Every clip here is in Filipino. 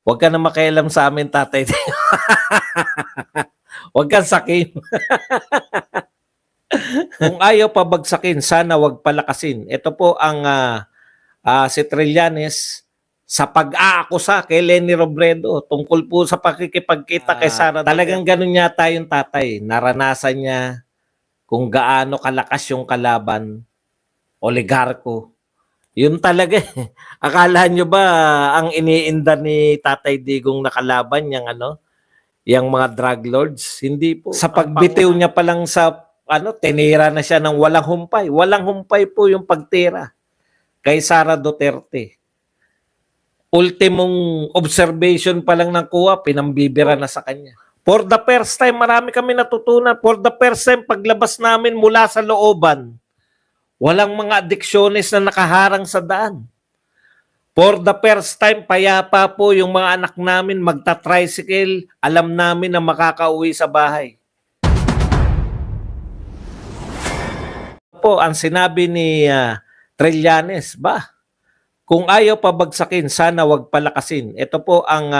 Huwag ka na makialam sa amin, tatay. Huwag kang sakim. Kung ayaw pabagsakin, sana wag palakasin. Ito po ang si Trillanes sa pag-aakusa kay Leni Robredo tungkol po sa pakikipagkita kay Sara Duterte. Talagang ganun yata yung tatay. Naranasan niya kung gaano kalakas yung kalaban, oligarko. Yun talaga. Akala nyo ba ang iniinda ni Tatay Digong na kalaban yung yung mga drug lords? Hindi po. Sa pagbitiw niya pa lang sa tinira na siya ng walang humpay. Walang humpay po yung pagtira kay Sara Duterte. Ultimong observation pa lang ng kuha, pinambibira na sa kanya. For the first time, marami kami natutunan. For the first time, paglabas namin mula sa looban, walang mga adiksyones na nakaharang sa daan. For the first time, payapa po yung mga anak namin magta-tricycle. Alam namin na makakauwi sa bahay. Po, ang sinabi ni Trillanes, kung ayaw pabagsakin, sana wag palakasin. Ito po ang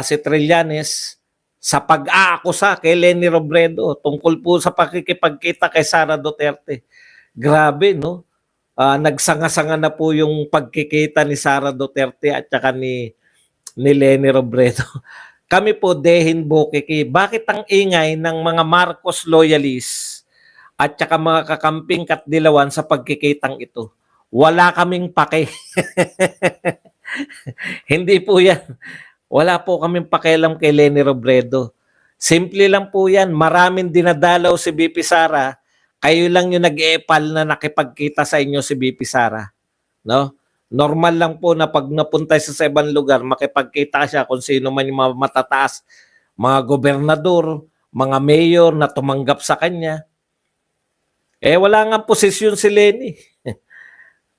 si Trillanes sa pag-aakusa kay Leni Robredo tungkol po sa pakikipagkita kay Sara Duterte. Grabe, no? Nagsanga-sanga na po yung pagkikita ni Sara Duterte at saka ni Leni Robredo. Kami po, dehin bukiki. Bakit ang ingay ng mga Marcos loyalists at saka mga kakamping katdilawan sa pagkikitang ito? Wala kaming pake. Hindi po yan. Wala po kaming pakialam kay Leni Robredo. Simple lang po yan. Maraming dinadalaw si BP Sara. Kayo lang yung nag-e-epal na nakipagkita sa inyo si BP Sara. No? Normal lang po na pag napunta sa ibang lugar, makipagkita siya kung sino man yung mga matataas, mga gobernador, mga mayor na tumanggap sa kanya. Wala nga posisyon si Leni.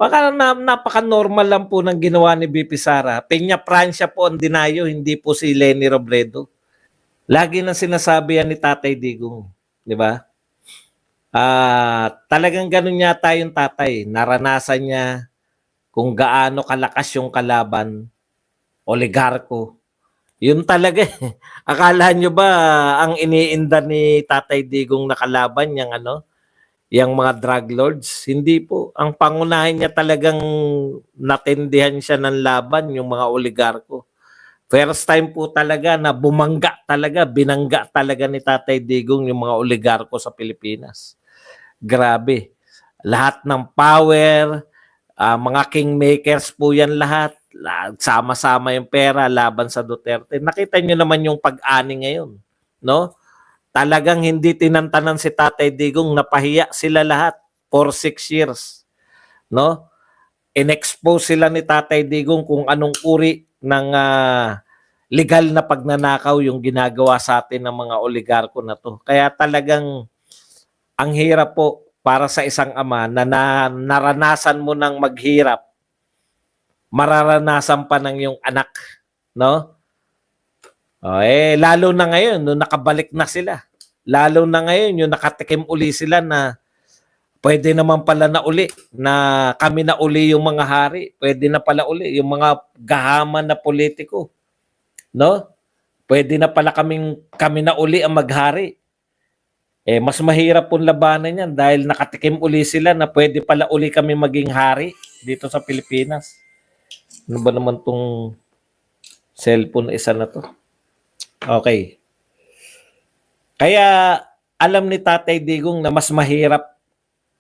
Baka napaka-normal lang po ng ginawa ni BP Sara. Peña Francia po ang dinayo, hindi po si Leni Robredo. Lagi nang sinasabi yan ni Tatay Digong. Di ba? Talagang ganun yata yung tatay. Naranasan niya kung gaano kalakas yung kalaban, oligarko. Yun talaga. Akala nyo ba ang iniinda ni Tatay Digong na kalaban yung yung mga drug lords? Hindi po. Ang pangunahin niya talagang natindihan siya ng laban, yung mga oligarko. First time po talaga na bumangga talaga, binangga talaga ni Tatay Digong yung mga oligarko sa Pilipinas. Grabe. Lahat ng power, mga kingmakers po yan lahat. Sama-sama yung pera laban sa Duterte. Nakita nyo naman yung pag-ani ngayon. No? Talagang hindi tinantanan si Tatay Digong, napahiya sila lahat for 6 years. No? In-expose sila ni Tatay Digong kung anong uri ng legal na pagnanakaw yung ginagawa sa atin ng mga oligarko na to. Kaya talagang ang hirap po para sa isang ama na naranasan mo ng maghirap, mararanasan pa ng yung anak. No? Lalo na ngayon, nung nakabalik na sila. Lalo na ngayon, yung nakatikim uli sila na pwede naman pala na uli, na kami na uli yung mga hari. Pwede na pala uli, yung mga gahaman na politiko. No? Pwede na pala kami na uli ang maghari. Mas mahirap pong labanan yan dahil nakatikim uli sila na pwede pala uli kami maging hari dito sa Pilipinas. Ano ba naman tong cellphone isa na to? Okay. Kaya alam ni Tatay Digong na mas mahirap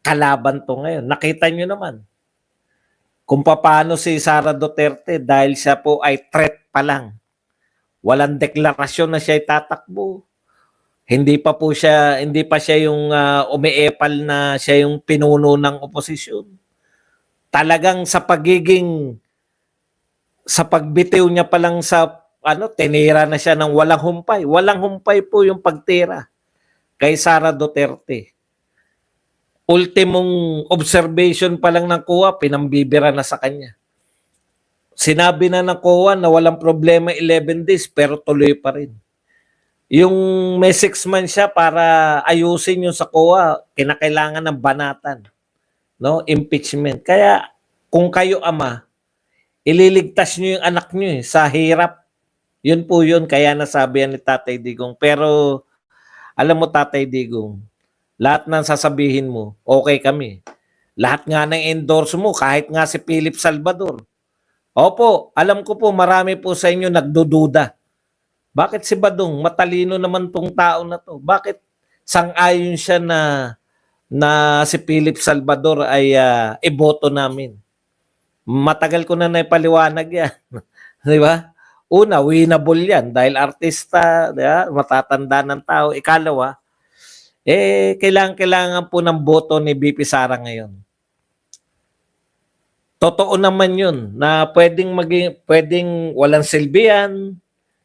kalaban to ngayon. Nakita nyo naman kung paano si Sara Duterte dahil siya po ay threat pa lang. Walang deklarasyon na siya ay tatakbo. Hindi pa siya yung umiepal na siya yung pinuno ng oposisyon. Talagang sa pagbitiw niya pa lang sa tinira na siya ng walang humpay. Walang humpay po yung pagtira kay Sara Duterte. Ultimong observation pa lang ng kuha, pinambibira na sa kanya. Sinabi na ng kuha na walang problema 11 days pero tuloy pa rin. Yung may 6 months siya para ayusin yung sa kuha, kinakailangan ng banatan. No? Impeachment. Kaya kung kayo ama, Ililigtas nyo yung anak nyo sa hirap. Yun po yun, kaya nasabi yan ni Tatay Digong. Pero alam mo Tatay Digong, lahat ng sasabihin mo, okay kami. Lahat nga ng endorse mo, kahit nga si Philip Salvador. Opo, alam ko po marami po sa inyo nagdududa. Bakit si Badong? Matalino naman tong tao na to. Bakit sang-ayon siya na si Philip Salvador ay iboto namin? Matagal ko na naipaliwanag yan. Di ba? Una, winnable yan dahil artista, di ba? Matatanda ng tao. Ikalawa, kailangan po ng boto ni BP Sara ngayon. Totoo naman yun na pwedeng walang silbi yan,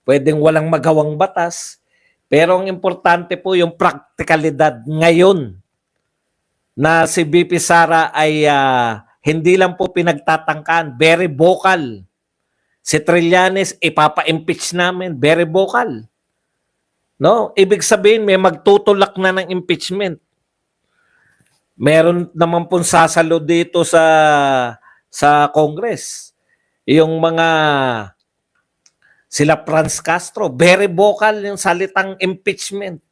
pwedeng walang magawang batas, pero ang importante po yung praktikalidad ngayon na si BP Sara ay hindi lang po pinagtatangkaan, very vocal. Si Trillanes, ipapa-impeach namin, very vocal. No? Ibig sabihin, may magtutulak na ng impeachment. Meron naman pong sasalo dito sa Congress. Yung mga sila Franz Castro, very vocal yung salitang impeachment.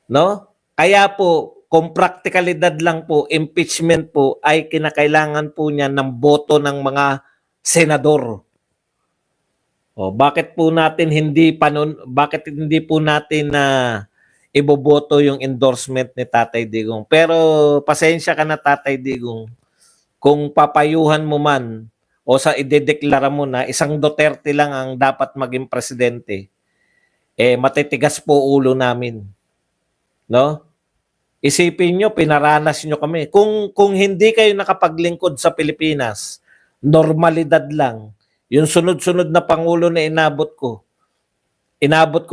No? Kaya po, kung praktikalidad lang po, impeachment po ay kinakailangan po niya ng boto ng mga senador. O, bakit po hindi po natin na iboboto yung endorsement ni Tatay Digong? Pero pasensya ka na Tatay Digong. Kung papayuhan mo man o sa idedeklara mo na isang Duterte lang ang dapat maging presidente, matitigas po ulo namin. No? Isipin nyo, pinaranas nyo kami. Kung hindi kayo nakapaglingkod sa Pilipinas, normalidad lang. Yung sunod-sunod na Pangulo na inabot ko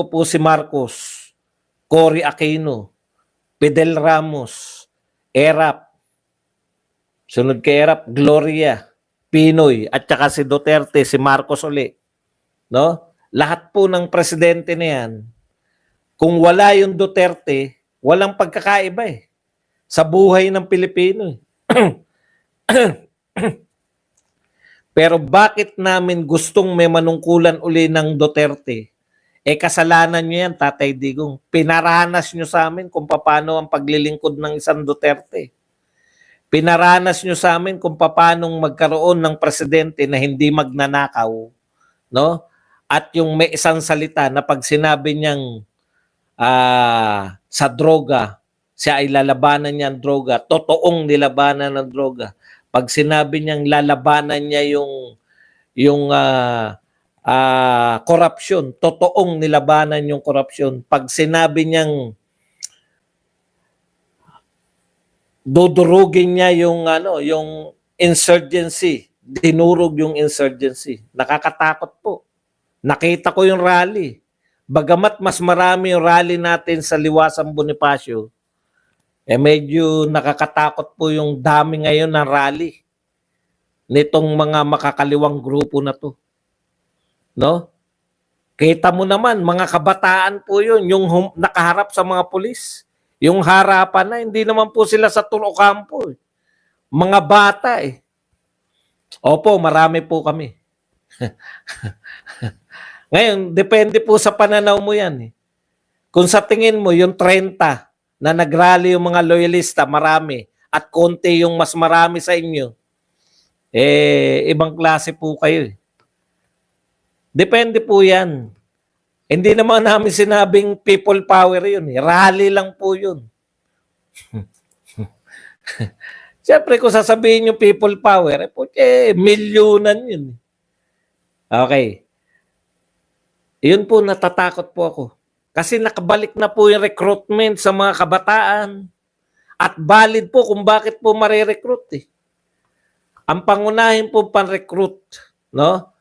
po si Marcos, Cory Aquino, Fidel Ramos, Erap, sunod kay Erap, Gloria, Pinoy, at saka si Duterte, si Marcos uli. No? Lahat po ng presidente na yan, kung wala yung Duterte, walang pagkakaiba sa buhay ng Pilipino. Pero bakit namin gustong may manungkulan uli ng Duterte? Kasalanan nyo yan, Tatay Digong. Pinaranas nyo sa amin kung paano ang paglilingkod ng isang Duterte. Pinaranas nyo sa amin kung paano magkaroon ng presidente na hindi magnanakaw. No? At yung may isang salita na pag sinabi niyang sa droga, siya ay lalabanan niya ang droga, totoong nilabanan ng droga. Pag sinabi niyang lalabanan niya yung korupsyon, totoong nilabanan yung korupsyon. Pag sinabi niyang dudurugin niya yung insurgency, dinurog yung insurgency. Nakakatakot po. Nakita ko yung rally. Bagamat mas marami yung rally natin sa Liwasang Bonifacio, medyo nakakatakot po yung dami ngayon ng rally nitong mga makakaliwang grupo na to. No? Kita mo naman, mga kabataan po yun, yung nakaharap sa mga pulis. Yung harapan na, hindi naman po sila sa Tulokampo. Mga bata Opo, marami po kami. Ngayon, depende po sa pananaw mo yan. Kung sa tingin mo, yung 30 na nagrally yung mga loyalista, marami, at konti yung mas marami sa inyo, ibang klase po kayo. Depende po yan. Hindi naman namin sinabing people power yun. Rally lang po yun. Siyempre, kung sasabihin yung people power, milyunan yun. Okay. Yun po, natatakot po ako. Kasi nakabalik na po yung recruitment sa mga kabataan. At valid po kung bakit po marirecruit Ang pangunahin po pan-recruit, no,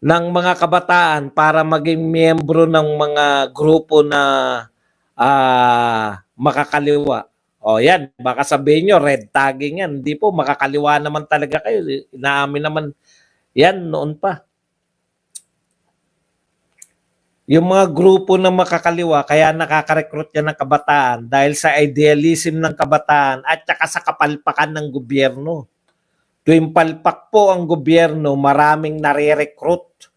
ng mga kabataan para maging miyembro ng mga grupo na makakaliwa. O yan, baka sabihin nyo, red tagging yan. Hindi po, makakaliwa naman talaga kayo. Inaamin naman yan noon pa. Yung mga grupo na makakaliwa, kaya nakaka-recruit yan ng kabataan dahil sa idealism ng kabataan at saka sa kapalpakan ng gobyerno. Tuwing palpak po ang gobyerno, maraming nare-recruit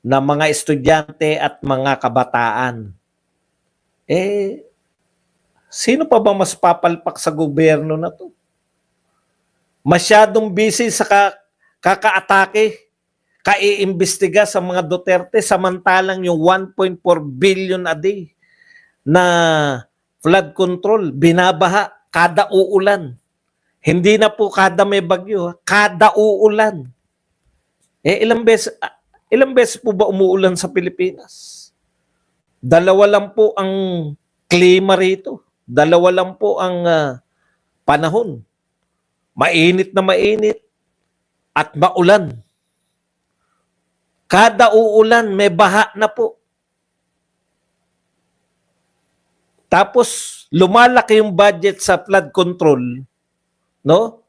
na mga estudyante at mga kabataan. Eh, sino pa ba mas papalpak sa gobyerno na to? Masyadong busy sa kakaatake, kaiimbestiga sa mga Duterte, samantalang yung 1.4 billion a day na flood control, binabaha kada uulan. Hindi na po kada may bagyo, kada uulan. Eh ilang beses po ba umuulan sa Pilipinas? Dalawa lang po ang klima rito. Dalawa lang po ang panahon. Mainit na mainit at maulan. Kada uulan may baha na po. Tapos lumalaki yung budget sa flood control, no?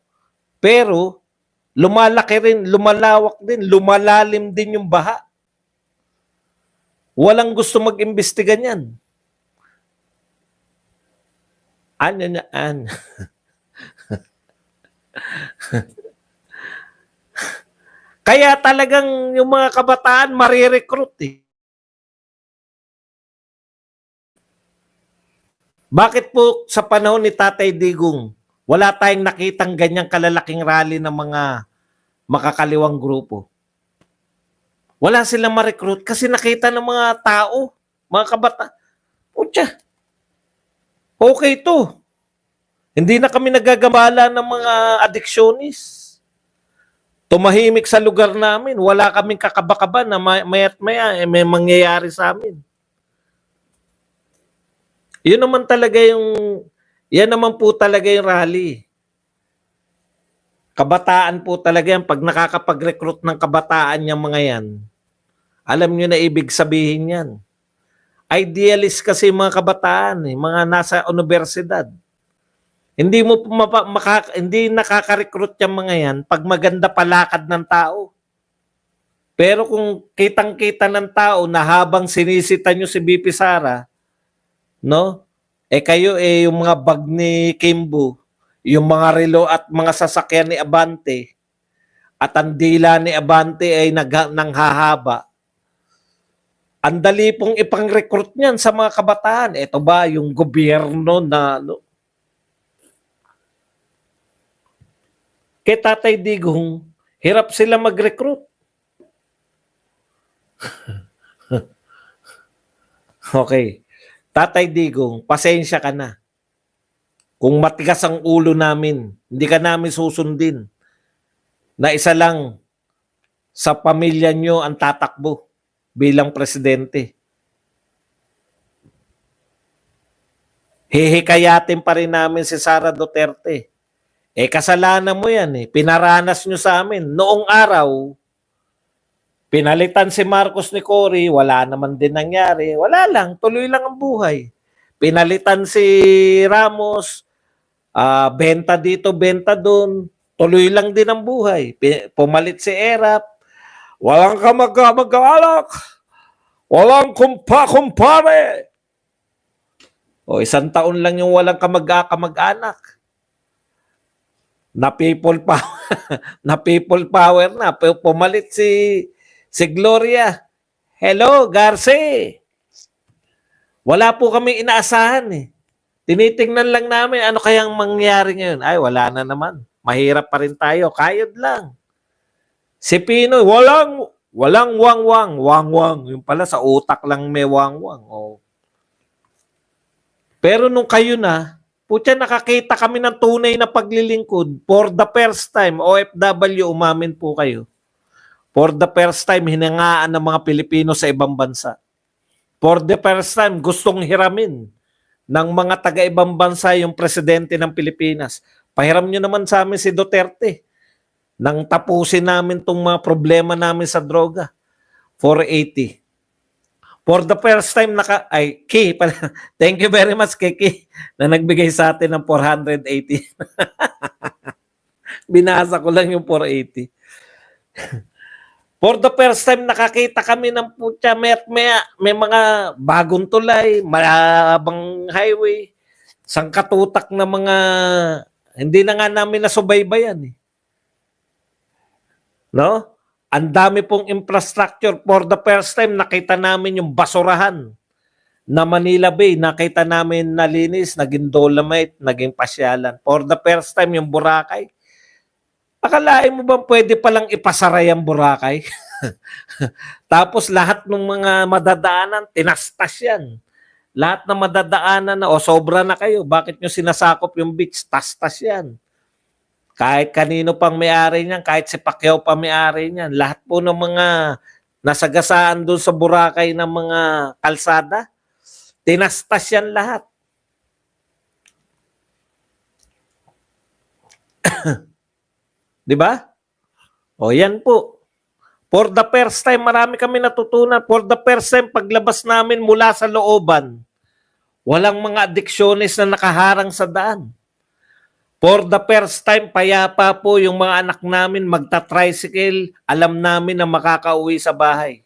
Pero lumalaki rin, lumalawak din, lumalalim din yung baha. Walang gusto mag-imbestiga niyan. Ano na an? Kaya talagang yung mga kabataan marirecruit eh. Bakit po sa panahon ni Tatay Digong, wala tayong nakitang ganyang kalalaking rally ng mga makakaliwang grupo? Wala silang ma-recruit kasi nakita ng mga tao, mga kabataan, putya, okay to. Hindi na kami nagagambala ng mga adiksyonist. Tumahimik sa lugar namin, wala kaming kakaba-kaba na maya't maya may mangyayari sa amin. Yun naman talaga yan naman po talaga yung rally. Kabataan po talaga yan. Pag nakakapag-recruit ng kabataan yung mga yan, alam nyo na ibig sabihin yan. Idealist kasi mga kabataan, mga nasa universidad. Hindi mo hindi nakaka-recruit yung mga yan pag maganda palakad ng tao. Pero kung kitang-kita ng tao na habang sinisita nyo si BP Sara, no? Kayo yung mga bag ni Kimbo, yung mga relo at mga sasakyan ni Abante, at ang dila ni Abante ay nanghahaba. Ang dali pong ipang-recruit niyan sa mga kabataan. Ito ba yung gobyerno na kay Tatay Digong, hirap sila mag-recruit. Okay. Tatay Digong, pasensya ka na. Kung matigas ang ulo namin, hindi ka namin susundin na isa lang sa pamilya nyo ang tatakbo bilang presidente. Hihikayatin pa rin namin si Sara Duterte. Kasalanan mo yan. Pinaranas nyo sa amin. Noong araw, pinalitan si Marcos ni Cory, wala naman din nangyari. Wala lang, tuloy lang ang buhay. Pinalitan si Ramos, benta dito, benta doon, tuloy lang din ang buhay. Pumalit si Erap, walang kamag-anak, walang kumpare. O isang taon lang yung walang kamag-anak. Na people power na. Pumalit si Gloria. Hello, Garce. Wala po kami inaasahan eh. Tinitingnan lang namin ano kayang mangyari ngayon. Ay, wala na naman. Mahirap pa rin tayo. Kayod lang. Si Pinoy, walang wang-wang. Wang-wang. Yung pala sa utak lang may wang-wang. Oh. Pero nung kayo na, putya nakakita kami ng tunay na paglilingkod. For the first time, OFW, umamin po kayo. For the first time, hinangaan ng mga Pilipino sa ibang bansa. For the first time, gustong hiramin ng mga taga-ibang bansa yung presidente ng Pilipinas. Pahiram nyo naman sa amin si Duterte nang tapusin namin itong mga problema namin sa droga. 480. For the first time, Ki, thank you very much, Ki, na nagbigay sa atin ng 480. Binasa ko lang yung 480. For the first time, nakakita kami ng putya, may mga bagong tulay, malabang highway, sangkatutak na mga, hindi na nga namin nasubaybayan eh. No? Ang dami pong infrastructure. For the first time, nakita namin yung basurahan na Manila Bay. Nakita namin nalinis, naging Dolomite, naging pasyalan. For the first time, yung Boracay. Akalain mo bang pwede palang ipasara yung Boracay? Tapos lahat ng mga madadaanan, tinastas yan. Lahat na madadaanan na, o sobra na kayo, bakit nyo sinasakop yung beach? Tastas yan. Kahit kanino pang may-ari niyan, kahit si Pacquiao pa may-ari niyan, lahat po ng mga nasagasaan doon sa Boracay ng mga kalsada, tinastas yan lahat. Di ba? O yan po. For the first time, marami kami natutunan. For the first time, paglabas namin mula sa looban, walang mga adiksyones na nakaharang sa daan. For the first time, payapa po yung mga anak namin magta-tricycle. Alam namin na makakauwi sa bahay.